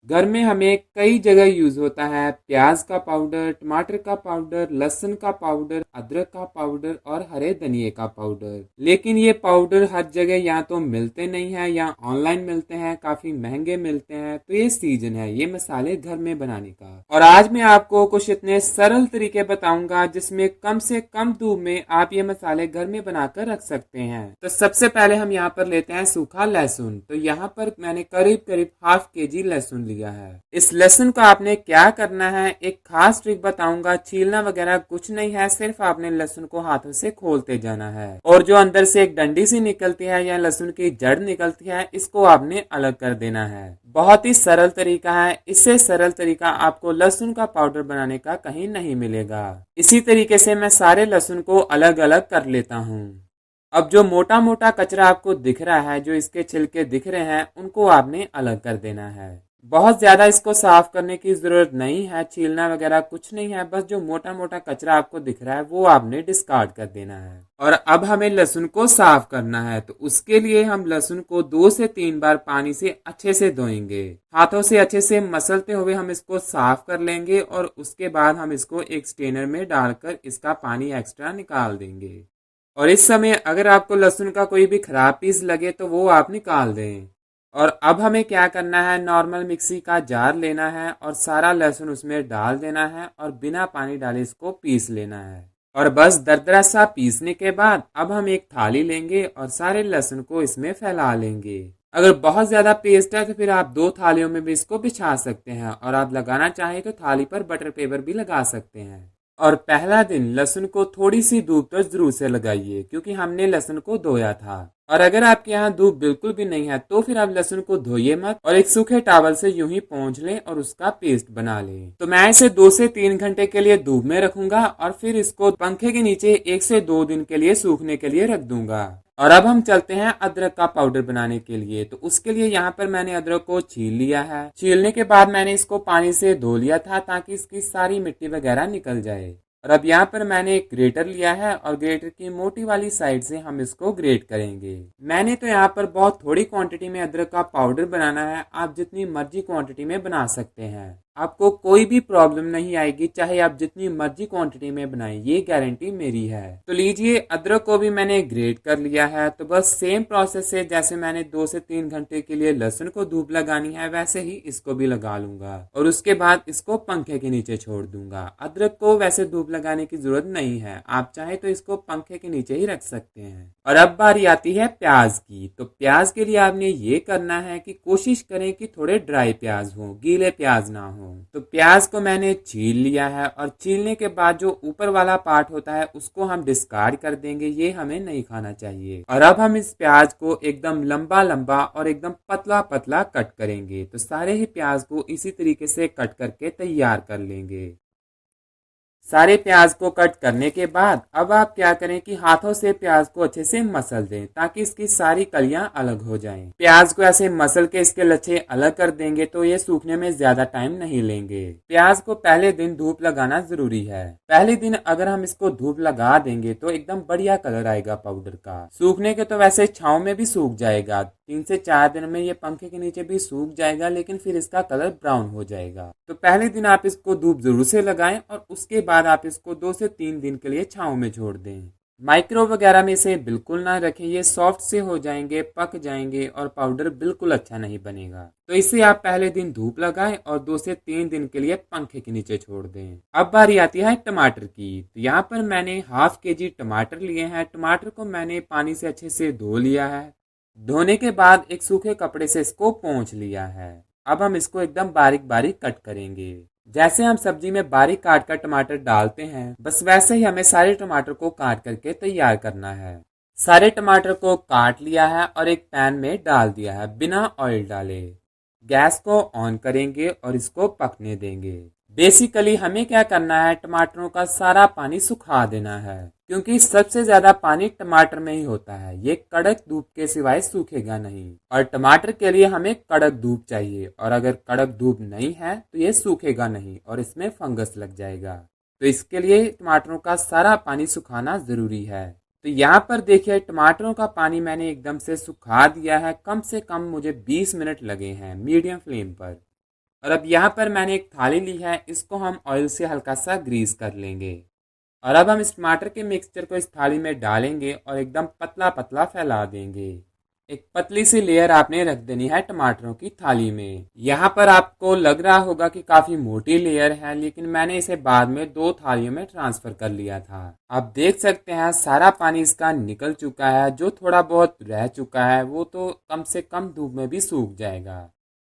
घर में हमें कई जगह यूज होता है। प्याज का पाउडर, टमाटर का पाउडर, लहसुन का पाउडर, अदरक का पाउडर और हरे धनिए का पाउडर। लेकिन ये पाउडर हर जगह या तो मिलते नहीं है या ऑनलाइन मिलते हैं, काफी महंगे मिलते हैं। तो ये सीजन है ये मसाले घर में बनाने का। और आज मैं आपको कुछ इतने सरल तरीके बताऊंगा जिसमें कम से कम दूध में आप ये मसाले घर में बनाकर रख सकते हैं। तो सबसे पहले हम यहाँ पर लेते हैं सूखा लहसुन। तो यहाँ पर मैंने करीब करीब हाफ केजी लहसुन लिया है। इस लहसुन का आपने क्या करना है, एक खास ट्रिक बताऊंगा। छीलना वगैरह कुछ नहीं है, सिर्फ आपने लहसुन को हाथों से खोलते जाना है और जो अंदर से एक डंडी सी निकलती है या लहसुन की जड़ निकलती है, इसको आपने अलग कर देना है। बहुत ही सरल तरीका है। इससे सरल तरीका आपको लहसुन का पाउडर बनाने का कहीं नहीं मिलेगा। इसी तरीके से मैं सारे लहसुन को अलग अलग कर लेता हूँ। अब जो मोटा मोटा कचरा आपको दिख रहा है, जो इसके छिलके दिख रहे हैं, उनको आपने अलग कर देना है। बहुत ज्यादा इसको साफ करने की जरूरत नहीं है, छीलना वगैरह कुछ नहीं है। बस जो मोटा मोटा कचरा आपको दिख रहा है वो आपने डिस्कार्ड कर देना है। और अब हमें लहसुन को साफ करना है। तो उसके लिए हम लहसुन को 2 से 3 बार पानी से अच्छे से धोएंगे। हाथों से अच्छे से मसलते हुए हम इसको साफ कर लेंगे और उसके बाद हम इसको एक स्ट्रेनर में डालकर इसका पानी एक्स्ट्रा निकाल देंगे। और इस समय अगर आपको लहसुन का कोई भी खराब पीस लगे तो वो आप निकाल दें। और अब हमें क्या करना है, नॉर्मल मिक्सी का जार लेना है और सारा लहसुन उसमें डाल देना है और बिना पानी डाले इसको पीस लेना है। और बस दरदरा सा पीसने के बाद अब हम एक थाली लेंगे और सारे लहसुन को इसमें फैला लेंगे। अगर बहुत ज्यादा पेस्ट है तो फिर आप 2 थालियों में भी इसको बिछा सकते हैं और आप लगाना चाहें तो थाली पर बटर पेपर भी लगा सकते हैं। और पहला दिन लहसुन को थोड़ी सी धूप तो जरूर से लगाइए, क्योंकि हमने लहसुन को धोया था। और अगर आपके यहाँ धूप बिल्कुल भी नहीं है तो फिर आप लहसुन को धोइए मत और एक सूखे टॉवल से यूं ही पोंछ लें और उसका पेस्ट बना लें। तो मैं इसे 2 से 3 घंटे के लिए धूप में रखूंगा और फिर इसको पंखे के नीचे 1 से 2 दिन के लिए सूखने के लिए रख दूंगा। और अब हम चलते हैं अदरक का पाउडर बनाने के लिए। तो उसके लिए यहाँ पर मैंने अदरक को छील लिया है। छीलने के बाद मैंने इसको पानी से धो लिया था ताकि इसकी सारी मिट्टी वगैरह निकल जाए। और अब यहाँ पर मैंने एक ग्रेटर लिया है और ग्रेटर की मोटी वाली साइड से हम इसको ग्रेट करेंगे। मैंने तो यहाँ पर बहुत थोड़ी क्वांटिटी में अदरक का पाउडर बनाना है, आप जितनी मर्जी क्वांटिटी में बना सकते हैं। आपको कोई भी प्रॉब्लम नहीं आएगी, चाहे आप जितनी मर्जी क्वांटिटी में बनाएं, ये गारंटी मेरी है। तो लीजिए, अदरक को भी मैंने ग्रेट कर लिया है। तो बस सेम प्रोसेस से जैसे मैंने 2 से 3 घंटे के लिए लहसुन को धूप लगानी है, वैसे ही इसको भी लगा लूंगा और उसके बाद इसको पंखे के नीचे छोड़ दूंगा। अदरक को वैसे धूप लगाने की जरूरत नहीं है, आप चाहे तो इसको पंखे के नीचे ही रख सकते हैं। और अब बारी आती है प्याज की। तो प्याज के लिए आपने ये करना है कि कोशिश करें कि थोड़े ड्राई प्याज हो, गीले प्याज ना हो। तो प्याज को मैंने छील लिया है और छीलने के बाद जो ऊपर वाला पार्ट होता है उसको हम डिस्कार्ड कर देंगे, ये हमें नहीं खाना चाहिए। और अब हम इस प्याज को एकदम लंबा लंबा और एकदम पतला पतला कट करेंगे। तो सारे ही प्याज को इसी तरीके से कट करके तैयार कर लेंगे। सारे प्याज को कट करने के बाद अब आप क्या करें कि हाथों से प्याज को अच्छे से मसल दें ताकि इसकी सारी कलियां अलग हो जाएं। प्याज को ऐसे मसल के इसके लच्छे अलग कर देंगे तो ये सूखने में ज्यादा टाइम नहीं लेंगे। प्याज को पहले दिन धूप लगाना जरूरी है। पहले दिन अगर हम इसको धूप लगा देंगे तो एकदम बढ़िया कलर आएगा पाउडर का। सूखने के तो वैसे छाँव में भी सूख जाएगा, 3 से 4 दिन में ये पंखे के नीचे भी सूख जाएगा, लेकिन फिर इसका कलर ब्राउन हो जाएगा। तो पहले दिन आप इसको धूप जरूर से लगाएं और उसके बाद आप इसको 2 से 3 दिन के लिए छांव में छोड़ दें। माइक्रो वगैरह में इसे बिल्कुल ना रखें, ये सॉफ्ट से हो जाएंगे, पक जाएंगे और पाउडर बिल्कुल अच्छा नहीं बनेगा। तो इसे आप पहले दिन धूप लगाएं और 2 से 3 दिन के लिए पंखे के नीचे छोड़ दें। अब बारी आती है टमाटर की। तो यहाँ पर मैंने हाफ केजी टमाटर लिए हैं। टमाटर को मैंने पानी से अच्छे से धो लिया है। धोने के बाद एक सूखे कपड़े से इसको पोंछ लिया है। अब हम इसको एकदम बारीक बारीक कट करेंगे। जैसे हम सब्जी में बारीक काट कर टमाटर डालते हैं, बस वैसे ही हमें सारे टमाटर को काट करके तैयार करना है। सारे टमाटर को काट लिया है और एक पैन में डाल दिया है बिना ऑयल डाले। गैस को ऑन करेंगे और इसको पकने देंगे। बेसिकली हमें क्या करना है, टमाटरों का सारा पानी सुखा देना है, क्योंकि सबसे ज्यादा पानी टमाटर में ही होता है। ये कड़क धूप के सिवाय सूखेगा नहीं और टमाटर के लिए हमें कड़क धूप चाहिए, और अगर कड़क धूप नहीं है तो ये सूखेगा नहीं और इसमें फंगस लग जाएगा। तो इसके लिए टमाटरों का सारा पानी सुखाना जरूरी है। तो यहाँ पर देखिए, टमाटरों का पानी मैंने एकदम से सुखा दिया है। कम से कम मुझे 20 मिनट लगे हैं मीडियम फ्लेम पर। और अब यहाँ पर मैंने एक थाली ली है, इसको हम ऑयल से हल्का सा ग्रीस कर लेंगे। और अब हम इस टमाटर के मिक्सचर को इस थाली में डालेंगे और एकदम पतला पतला फैला देंगे। एक पतली सी लेयर आपने रख देनी है टमाटरों की थाली में। यहाँ पर आपको लग रहा होगा कि काफी मोटी लेयर है, लेकिन मैंने इसे बाद में 2 थालियों में ट्रांसफर कर लिया था। आप देख सकते हैं सारा पानी इसका निकल चुका है। जो थोड़ा बहुत रह चुका है वो तो कम से कम धूप में भी सूख जाएगा।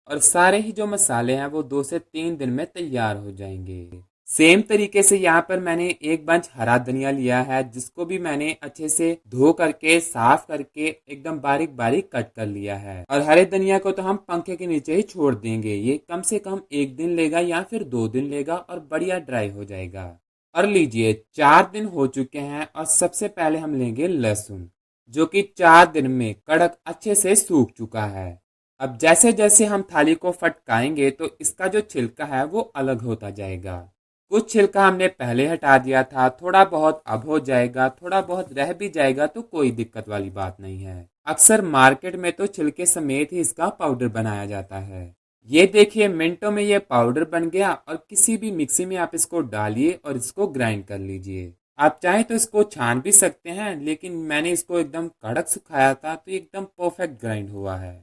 और सारे ही जो मसाले हैं वो 2 से 3 दिन में तैयार हो जाएंगे। सेम तरीके से यहाँ पर मैंने एक बंच हरा धनिया लिया है, जिसको भी मैंने अच्छे से धो करके साफ करके एकदम बारीक बारीक कट कर लिया है। और हरे धनिया को तो हम पंखे के नीचे ही छोड़ देंगे। ये कम से कम 1 दिन लेगा या फिर 2 दिन लेगा और बढ़िया ड्राई हो जाएगा। और लीजिए 4 दिन हो चुके हैं और सबसे पहले हम लेंगे लहसुन, जो कि 4 दिन में कड़क अच्छे से सूख चुका है। अब जैसे जैसे हम थाली को फटकाएंगे तो इसका जो छिलका है वो अलग होता जाएगा। कुछ छिलका हमने पहले हटा दिया था, थोड़ा बहुत अब हो जाएगा, थोड़ा बहुत रह भी जाएगा तो कोई दिक्कत वाली बात नहीं है। अक्सर मार्केट में तो छिलके समेत ही इसका पाउडर बनाया जाता है। ये देखिए मिनटों में ये पाउडर बन गया और किसी भी मिक्सी में आप इसको डालिए और इसको ग्राइंड कर लीजिए। आप चाहें तो इसको छान भी सकते हैं, लेकिन मैंने इसको एकदम कड़क सुखाया था तो एकदम परफेक्ट ग्राइंड हुआ है।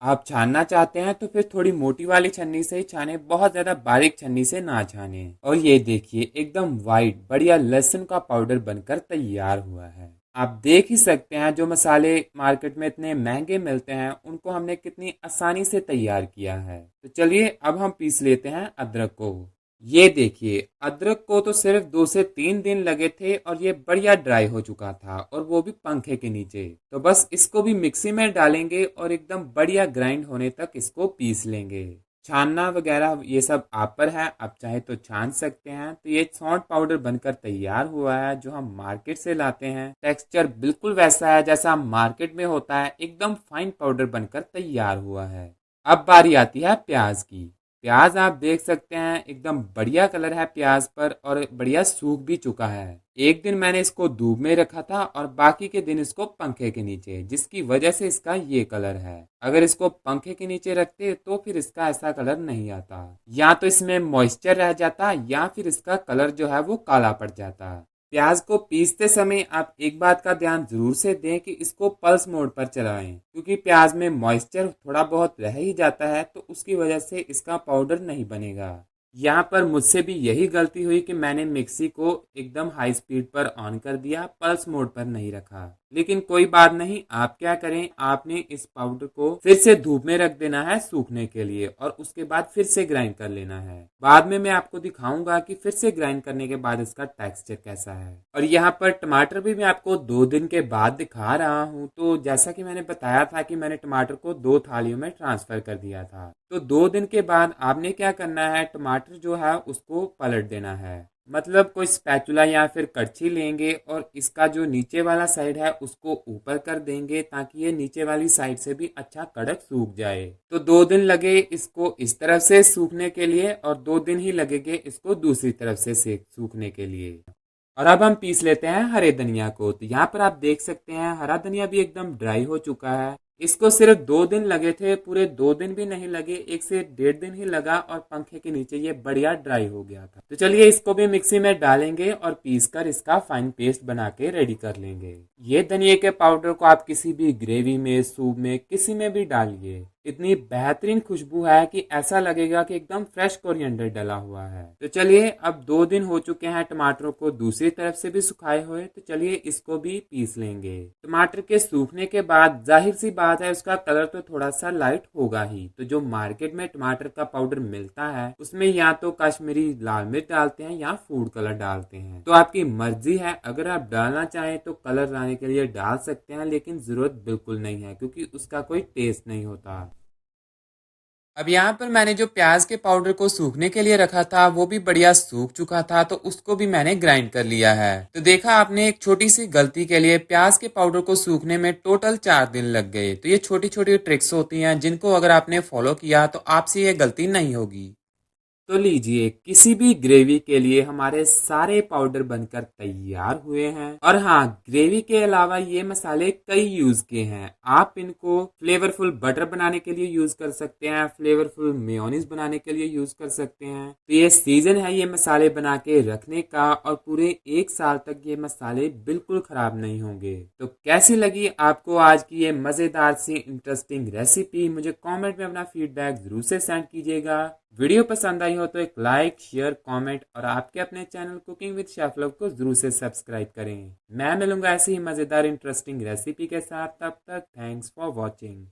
आप छानना चाहते हैं तो फिर थोड़ी मोटी वाली छन्नी से ही छाने, बहुत ज्यादा बारीक छन्नी से ना छाने। और ये देखिए एकदम वाइट बढ़िया लहसुन का पाउडर बनकर तैयार हुआ है। आप देख ही सकते हैं जो मसाले मार्केट में इतने महंगे मिलते हैं उनको हमने कितनी आसानी से तैयार किया है। तो चलिए अब हम पीस लेते हैं अदरक को। ये देखिए अदरक को तो सिर्फ 2 से 3 दिन लगे थे और ये बढ़िया ड्राई हो चुका था, और वो भी पंखे के नीचे। तो बस इसको भी मिक्सी में डालेंगे और एकदम बढ़िया ग्राइंड होने तक इसको पीस लेंगे। छानना वगैरह ये सब आप पर है, आप चाहे तो छान सकते हैं। तो ये सौंठ पाउडर बनकर तैयार हुआ है जो हम मार्केट से लाते हैं। टेक्सचर बिल्कुल वैसा है जैसा मार्केट में होता है, एकदम फाइन पाउडर बनकर तैयार हुआ है। अब बारी आती है प्याज की। प्याज आप देख सकते हैं एकदम बढ़िया कलर है प्याज पर और बढ़िया सूख भी चुका है। एक दिन मैंने इसको धूप में रखा था और बाकी के दिन इसको पंखे के नीचे, जिसकी वजह से इसका ये कलर है। अगर इसको पंखे के नीचे रखते तो फिर इसका ऐसा कलर नहीं आता, या तो इसमें मॉइस्चर रह जाता या फिर इसका कलर जो है वो काला पड़ जाता। प्याज को पीसते समय आप एक बात का ध्यान जरूर से दें कि इसको पल्स मोड पर चलाएं, क्योंकि प्याज में मॉइस्चर थोड़ा बहुत रह ही जाता है तो उसकी वजह से इसका पाउडर नहीं बनेगा। यहाँ पर मुझसे भी यही गलती हुई कि मैंने मिक्सी को एकदम हाई स्पीड पर ऑन कर दिया, पल्स मोड पर नहीं रखा। लेकिन कोई बात नहीं, आप क्या करें, आपने इस पाउडर को फिर से धूप में रख देना है सूखने के लिए और उसके बाद फिर से ग्राइंड कर लेना है। बाद में मैं आपको दिखाऊंगा कि फिर से ग्राइंड करने के बाद इसका टेक्सचर कैसा है। और यहाँ पर टमाटर भी मैं आपको 2 दिन के बाद दिखा रहा हूँ। तो जैसा कि मैंने बताया था कि मैंने टमाटर को 2 थालियों में ट्रांसफर कर दिया था, तो 2 दिन के बाद आपने क्या करना है, टमाटर जो है उसको पलट देना है। मतलब कोई स्पैचुला या फिर कड़छी लेंगे और इसका जो नीचे वाला साइड है उसको ऊपर कर देंगे ताकि ये नीचे वाली साइड से भी अच्छा कड़क सूख जाए। तो 2 दिन लगे इसको इस तरफ से सूखने के लिए और 2 दिन ही लगेंगे इसको दूसरी तरफ से सूखने के लिए। और अब हम पीस लेते हैं हरे धनिया को। तो यहाँ पर आप देख सकते हैं हरा धनिया भी एकदम ड्राई हो चुका है। इसको सिर्फ 2 दिन लगे थे, पूरे 2 दिन भी नहीं लगे, 1 से 1.5 दिन ही लगा और पंखे के नीचे ये बढ़िया ड्राई हो गया था। तो चलिए इसको भी मिक्सी में डालेंगे और पीसकर इसका फाइन पेस्ट बना के रेडी कर लेंगे। ये धनिया के पाउडर को आप किसी भी ग्रेवी में, सूप में, किसी में भी डालिए, इतनी बेहतरीन खुशबू है कि ऐसा लगेगा कि एकदम फ्रेश कोरिएंडर डला हुआ है। तो चलिए अब 2 दिन हो चुके हैं टमाटरों को दूसरी तरफ से भी सुखाए हुए, तो चलिए इसको भी पीस लेंगे। टमाटर के सूखने के बाद जाहिर सी बात है उसका कलर तो थोड़ा सा लाइट होगा ही। तो जो मार्केट में टमाटर का पाउडर मिलता है उसमें या तो कश्मीरी लाल मिर्च डालते हैं या फूड कलर डालते हैं। तो आपकी मर्जी है, अगर आप डालना चाहें तो कलर लाने के लिए डाल सकते हैं, लेकिन जरूरत बिल्कुल नहीं है क्योंकि उसका कोई टेस्ट नहीं होता। अब यहाँ पर मैंने जो प्याज के पाउडर को सूखने के लिए रखा था वो भी बढ़िया सूख चुका था, तो उसको भी मैंने ग्राइंड कर लिया है। तो देखा आपने, एक छोटी सी गलती के लिए प्याज के पाउडर को सूखने में टोटल 4 दिन लग गए। तो ये छोटी छोटी ट्रिक्स होती हैं जिनको अगर आपने फॉलो किया तो आपसे ये गलती नहीं होगी। तो लीजिए, किसी भी ग्रेवी के लिए हमारे सारे पाउडर बनकर तैयार हुए हैं। और हाँ, ग्रेवी के अलावा ये मसाले कई यूज के हैं। आप इनको फ्लेवरफुल बटर बनाने के लिए यूज कर सकते हैं, फ्लेवरफुल मेयोनीज बनाने के लिए यूज कर सकते हैं। तो ये सीजन है ये मसाले बना के रखने का, और पूरे 1 साल तक ये मसाले बिल्कुल खराब नहीं होंगे। तो कैसी लगी आपको आज की ये मजेदार सी इंटरेस्टिंग रेसिपी? मुझे कमेंट में अपना फीडबैक जरूर से सेंड कीजिएगा। वीडियो पसंद आई हो तो एक लाइक, शेयर, कमेंट और आपके अपने channel cooking with chef love को जरूर से सब्सक्राइब करें। मैं मिलूंगा ऐसी ही मजेदार इंटरेस्टिंग रेसिपी के साथ। तब तक थैंक्स फॉर वॉचिंग।